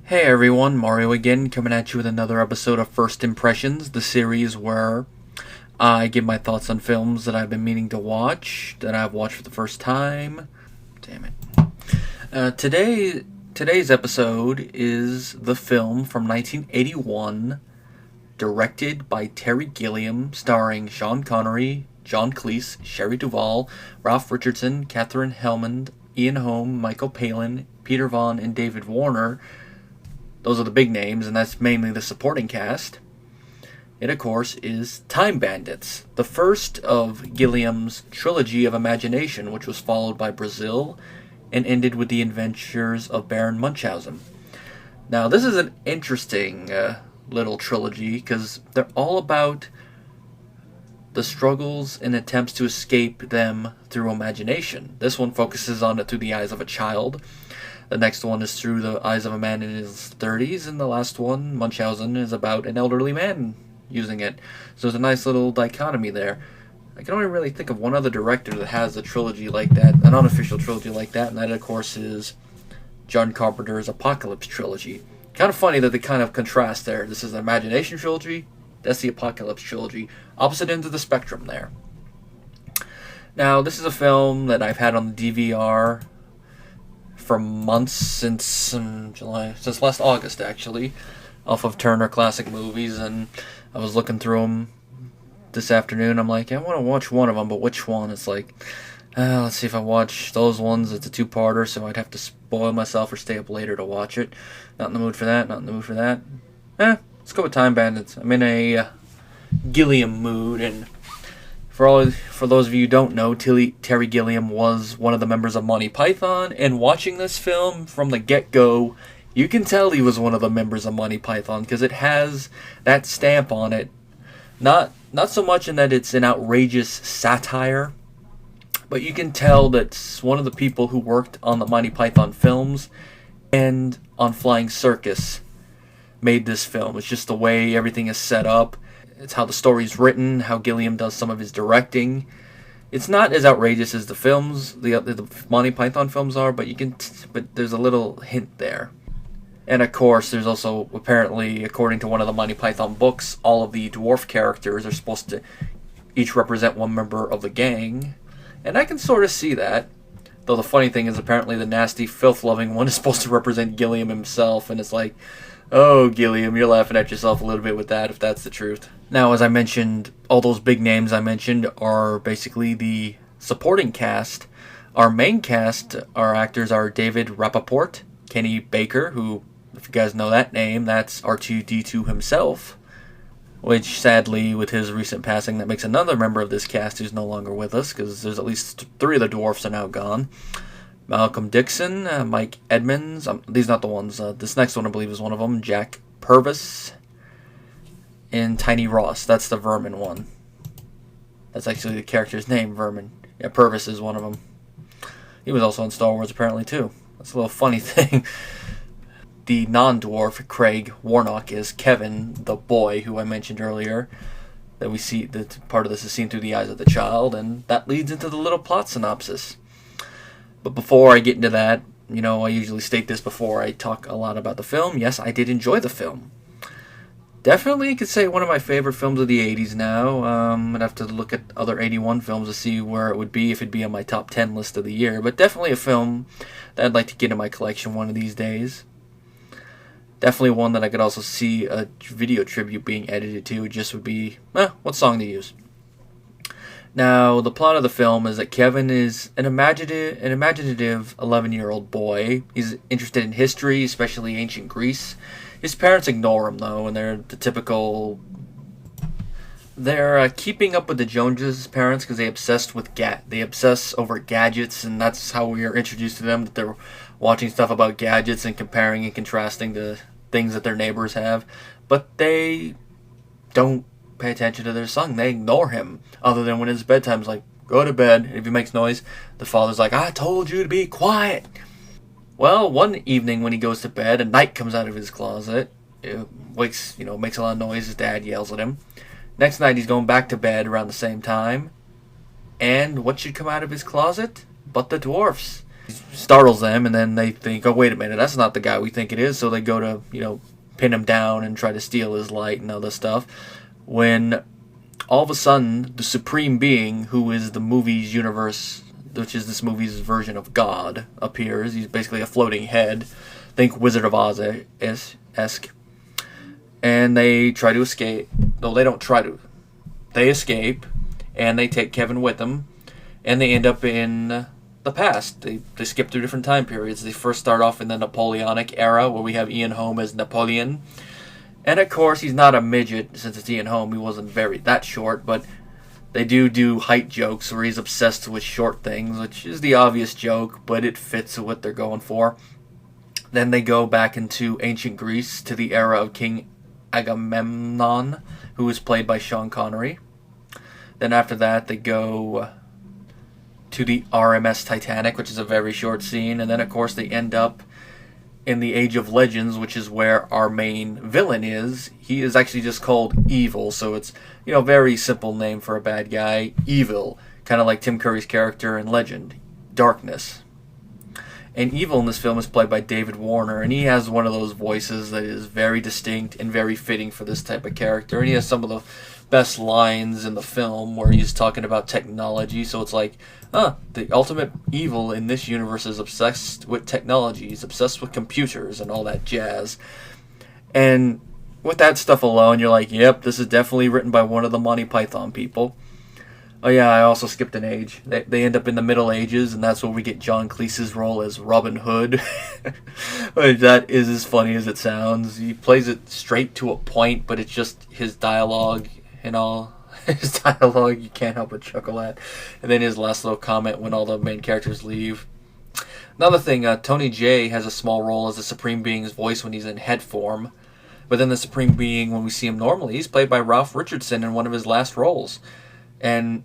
Hey everyone, Mario again, coming at you with another episode of First Impressions, the series where I give my thoughts on films that I've been meaning to watch, that I've watched for the first time. Damn it. Today's episode is the film from 1981, directed by Terry Gilliam, starring Sean Connery, John Cleese, Shelley Duvall, Ralph Richardson, Katherine Helmond, Ian Holm, Michael Palin, Peter Vaughan, and David Warner. Those are the big names, and that's mainly the supporting cast. It, of course, is Time Bandits, the first of Gilliam's trilogy of imagination, which was followed by Brazil and ended with the adventures of Baron Munchausen. Now, this is an interesting little trilogy because they're all about the struggles and attempts to escape them through imagination. This one focuses on it through the eyes of a child. The next one is through the eyes of a man in his 30s, and the last one, Munchausen, is about an elderly man using it. So there's a nice little dichotomy there. I can only really think of one other director that has a trilogy like that, an unofficial trilogy like that, and that, of course, is John Carpenter's Apocalypse trilogy. Kind of funny that they kind of contrast there. This is an imagination trilogy, that's the Apocalypse trilogy. Opposite ends of the spectrum there. Now, this is a film that I've had on the DVR for months, since last August, actually, off of Turner Classic Movies, and I was looking through them this afternoon. I'm like, I want to watch one of them, but which one? It's like, let's see if I watch those ones. It's a two-parter, so I'd have to spoil myself or stay up later to watch it. Not in the mood for that, not in the mood for that. Let's go with Time Bandits. I'm in a Gilliam mood, and for those of you who don't know, Terry Gilliam was one of the members of Monty Python, and watching this film from the get-go, you can tell he was one of the members of Monty Python, because it has that stamp on it. Not so much in that it's an outrageous satire, but you can tell that one of the people who worked on the Monty Python films and on Flying Circus made this film. It's just the way everything is set up. It's how the story's written, how Gilliam does some of his directing. It's not as outrageous as the films, the Monty Python films are, but but there's a little hint there. And of course, there's also, apparently, according to one of the Monty Python books, all of the dwarf characters are supposed to each represent one member of the gang. And I can sort of see that. Though the funny thing is, apparently the nasty, filth-loving one is supposed to represent Gilliam himself, and it's like, oh, Gilliam, you're laughing at yourself a little bit with that, if that's the truth. Now, as I mentioned, all those big names I mentioned are basically the supporting cast. Our main cast, our actors, are David Rappaport, Kenny Baker, who, if you guys know that name, that's R2-D2 himself, which, sadly, with his recent passing, that makes another member of this cast who's no longer with us, because there's at least three of the dwarfs are now gone. Malcolm Dixon, Mike Edmonds, these are not the ones, this next one I believe is one of them, Jack Purvis, and Tiny Ross, that's the Vermin one. That's actually the character's name, Vermin. Yeah, Purvis is one of them. He was also in Star Wars apparently too. That's a little funny thing. The non-dwarf, Craig Warnock, is Kevin, the boy who I mentioned earlier, that we see, that part of this is seen through the eyes of the child, and that leads into the little plot synopsis. But before I get into that, I usually state this before I talk a lot about the film. Yes, I did enjoy the film. Definitely could say one of my favorite films of the 80s now. I'd have to look at other 81 films to see where it would be, if it'd be on my top 10 list of the year. But definitely a film that I'd like to get in my collection one of these days. Definitely one that I could also see a video tribute being edited to. It just would be, what song to use. Now, the plot of the film is that Kevin is an imaginative 11-year-old boy. He's interested in history, especially ancient Greece. His parents ignore him, though, and they're the typical... They're keeping up with the Joneses' parents because they obsess over gadgets, and that's how we are introduced to them, that they're watching stuff about gadgets and comparing and contrasting the things that their neighbors have. But they don't pay attention to their son. They ignore him, other than when it's bedtime. It's like, go to bed. If he makes noise, the father's like, I told you to be quiet. Well, one evening when he goes to bed, a knight comes out of his closet. It makes a lot of noise. His dad yells at him. Next night he's going back to bed around the same time, and what should come out of his closet but the dwarfs? Startles them, and then they think, oh, wait a minute, that's not the guy we think it is, so they go to, pin him down and try to steal his light and other stuff. When all of a sudden, the Supreme Being, who is the movie's universe, which is this movie's version of God, appears. He's basically a floating head. Think Wizard of Oz-esque. And they try to escape. No, they don't try to. They escape, and they take Kevin with them, and they end up in the past. They skip through different time periods. They first start off in the Napoleonic era, where we have Ian Holm as Napoleon. And of course, he's not a midget, since it's Ian Holm. He wasn't that short, but they do height jokes where he's obsessed with short things, which is the obvious joke, but it fits what they're going for. Then they go back into ancient Greece to the era of King Agamemnon, who was played by Sean Connery. Then after that, they go to the RMS Titanic, which is a very short scene. And then, of course, they end up in the Age of Legends, which is where our main villain is. He is actually just called Evil, so it's, very simple name for a bad guy. Evil, kind of like Tim Curry's character in Legend, Darkness. And Evil in this film is played by David Warner, and he has one of those voices that is very distinct and very fitting for this type of character. And he has some of the best lines in the film where he's talking about technology, so it's like, the ultimate evil in this universe is obsessed with technology, he's obsessed with computers and all that jazz. And with that stuff alone, you're like, yep, this is definitely written by one of the Monty Python people. Oh yeah, I also skipped an age. They end up in the Middle Ages, and that's where we get John Cleese's role as Robin Hood. That is as funny as it sounds. He plays it straight to a point, but it's just his dialogue and all. His dialogue you can't help but chuckle at. And then his last little comment when all the main characters leave. Another thing, Tony Jay has a small role as the Supreme Being's voice when he's in head form. But then the Supreme Being, when we see him normally, he's played by Ralph Richardson in one of his last roles. And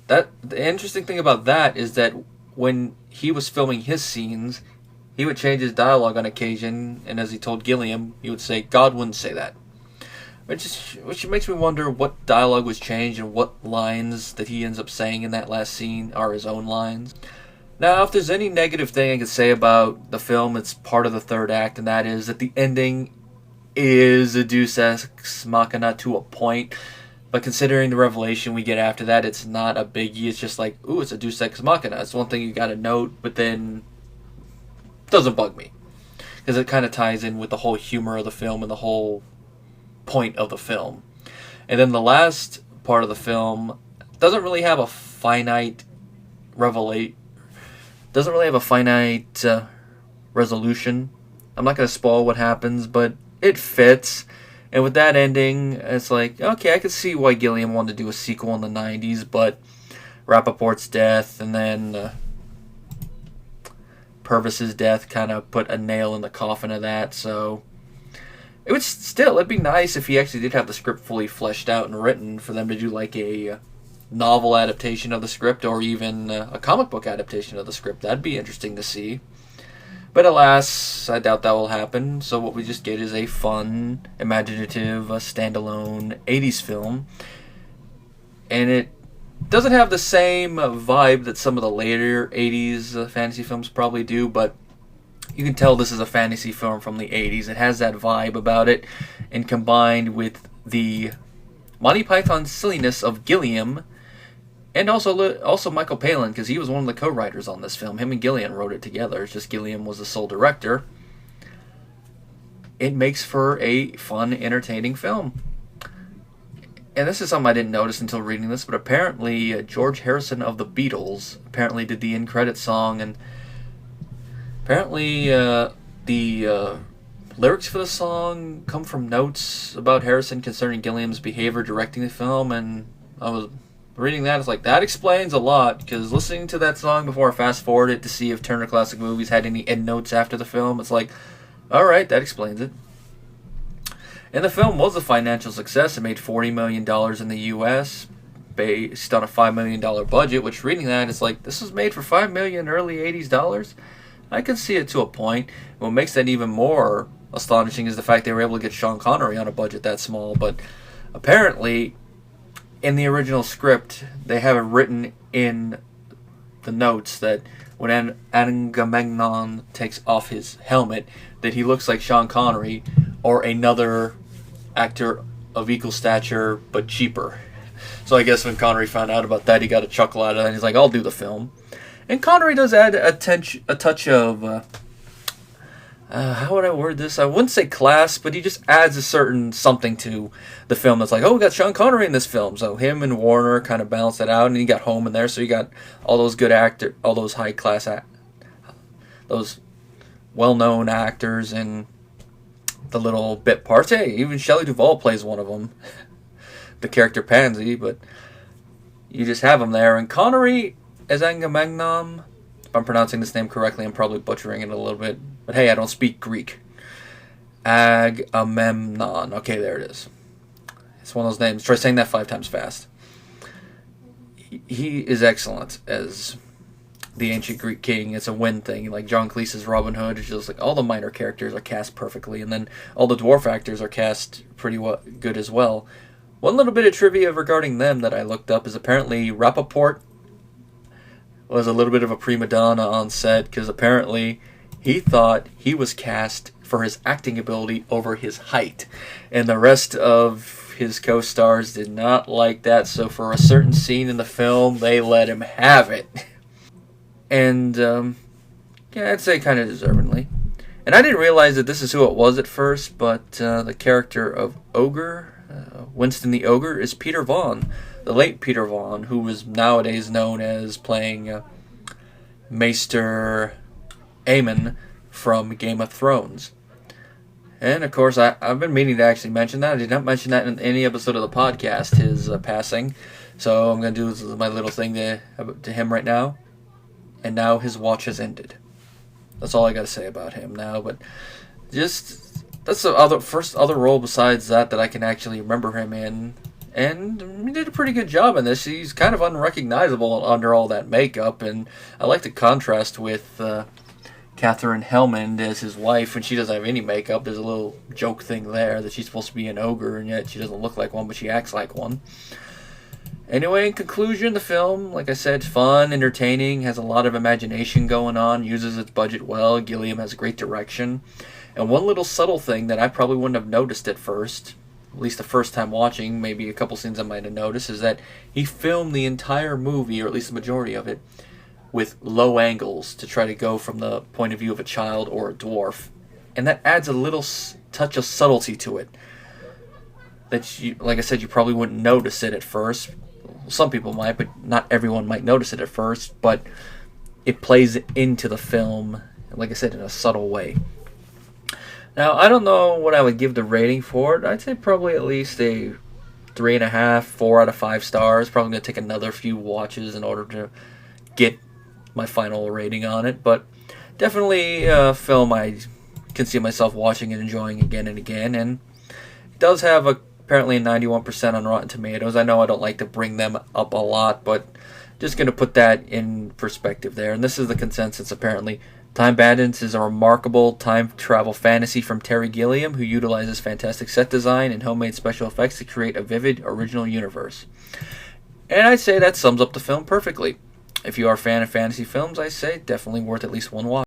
the interesting thing about that is that when he was filming his scenes, he would change his dialogue on occasion, and as he told Gilliam, he would say, God wouldn't say that. Which makes me wonder what dialogue was changed and what lines that he ends up saying in that last scene are his own lines. Now, if there's any negative thing I could say about the film, it's part of the third act, and that is that the ending is a deus ex machina to a point. But considering the revelation we get after that, it's not a biggie. It's just like, ooh, it's a deus ex machina. It's one thing you gotta note, but then it doesn't bug me. Because it kind of ties in with the whole humor of the film and the whole point of the film. And then the last part of the film doesn't really have a finite resolution. I'm not going to spoil what happens, but it fits. And with that ending, it's like, okay, I could see why Gilliam wanted to do a sequel in the 90s, but Rappaport's death and then Purvis's death kind of put a nail in the coffin of that, so it'd be nice if he actually did have the script fully fleshed out and written for them to do like a novel adaptation of the script or even a comic book adaptation of the script. That'd be interesting to see. But alas, I doubt that will happen, so what we just get is a fun, imaginative, standalone 80s film. And it doesn't have the same vibe that some of the later 80s fantasy films probably do, but you can tell this is a fantasy film from the 80s. It has that vibe about it, and combined with the Monty Python silliness of Gilliam, and also Michael Palin, because he was one of the co-writers on this film. Him and Gilliam wrote it together. It's just Gilliam was the sole director. It makes for a fun, entertaining film. And this is something I didn't notice until reading this, but apparently George Harrison of the Beatles apparently did the end credit song, and apparently the lyrics for the song come from notes about Harrison concerning Gilliam's behavior directing the film, and I was reading that, it's like, that explains a lot, because listening to that song before I fast-forwarded to see if Turner Classic Movies had any endnotes after the film, it's like, alright, that explains it. And the film was a financial success. It made $40 million in the U.S., based on a $5 million budget, which reading that, it's like, this was made for $5 million early 80s dollars? I can see it to a point. What makes that even more astonishing is the fact they were able to get Sean Connery on a budget that small, but apparently in the original script, they have it written in the notes that when Agamemnon takes off his helmet, that he looks like Sean Connery or another actor of equal stature but cheaper. So I guess when Connery found out about that, he got a chuckle out of it, and he's like, I'll do the film. And Connery does add a touch of, how would I word this? I wouldn't say class, but he just adds a certain something to the film that's like, oh, we got Sean Connery in this film. So him and Warner kind of balance that out, and you got Home in there, so you got all those good all those high-class, those well-known actors in the little bit parts. Hey, even Shelley Duvall plays one of them, the character Pansy, but you just have him there. And Connery as Agamemnon, if I'm pronouncing this name correctly, I'm probably butchering it a little bit, but hey, I don't speak Greek. Agamemnon. Okay, there it is. It's one of those names. Try saying that 5 times fast. He is excellent as the ancient Greek king. It's a win thing. Like John Cleese's Robin Hood, it's just like all the minor characters are cast perfectly, and then all the dwarf actors are cast pretty good as well. One little bit of trivia regarding them that I looked up is apparently Rappaport was a little bit of a prima donna on set, because apparently he thought he was cast for his acting ability over his height, and the rest of his co-stars did not like that, so for a certain scene in the film, they let him have it. And, yeah, I'd say kind of deservingly. And I didn't realize that this is who it was at first, but the character of Ogre, Winston the Ogre, is Peter Vaughan, the late Peter Vaughan, who is nowadays known as playing Maester Aemon from Game of Thrones. And, of course, I've been meaning to actually mention that. I did not mention that in any episode of the podcast, his passing. So I'm going to do my little thing to him right now. And now his watch has ended. That's all I got to say about him now. But just, that's the first other role besides that I can actually remember him in. And he did a pretty good job in this. He's kind of unrecognizable under all that makeup. And I like the contrast with Catherine Hellman as his wife when she doesn't have any makeup. There's a little joke thing there that she's supposed to be an ogre, and yet she doesn't look like one, but she acts like one. Anyway, in conclusion, the film, like I said, fun, entertaining, has a lot of imagination going on, uses its budget well. Gilliam has great direction. And one little subtle thing that I probably wouldn't have noticed at first, at least the first time watching, maybe a couple scenes I might have noticed, is that he filmed the entire movie, or at least the majority of it, with low angles to try to go from the point of view of a child or a dwarf. And that adds a little touch of subtlety to it. That, you, like I said, you probably wouldn't notice it at first. Some people might, but not everyone might notice it at first. But it plays into the film, like I said, in a subtle way. Now, I don't know what I would give the rating for it. I'd say probably at least a 3.5, 4 out of 5 stars. Probably going to take another few watches in order to get my final rating on it. But definitely a film I can see myself watching and enjoying again and again. And it does have apparently a 91% on Rotten Tomatoes. I know I don't like to bring them up a lot, but just going to put that in perspective there. And this is the consensus, apparently. Time Bandits is a remarkable time travel fantasy from Terry Gilliam, who utilizes fantastic set design and homemade special effects to create a vivid, original universe. And I'd say that sums up the film perfectly. If you are a fan of fantasy films, I say definitely worth at least one watch.